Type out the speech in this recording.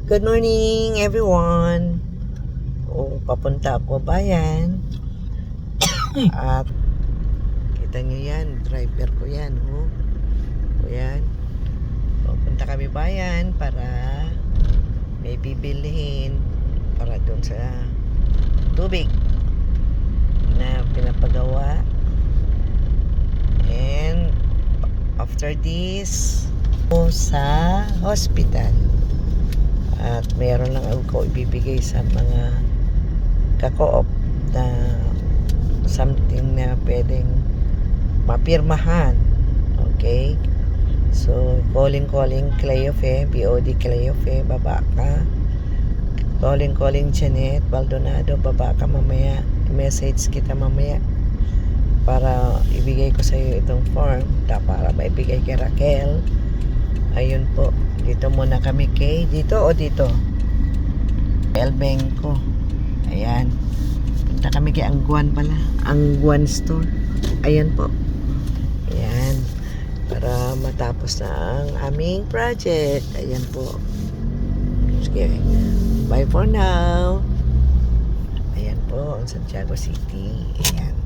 Good morning everyone. Papunta ako bayan. At kita nyo yan, driver ko yan. Yan. Papunta kami bayan para may bibilihin para doon sa tubig na pinapagawa. And after this, sa hospital. At mayroon lang ako ibibigay sa mga ka-co-op na something na pwedeng mapirmahan. Okay? So, calling Cleofe, BOD Cleofe, baba ka. Calling Janet Baldonado, baba ka mamaya. I-message kita mamaya para ibigay ko sa iyo itong form para maibigay kay Raquel. Ayun po. Dito muna kami dito o dito? El Benco. Ayan. Punta kami kay Angguan pala. Angguan store. Ayan po. Ayan. Para matapos na ang aming project. Ayan po. Sige. Bye for now. Ayan po. Ang Santiago City. Ayan.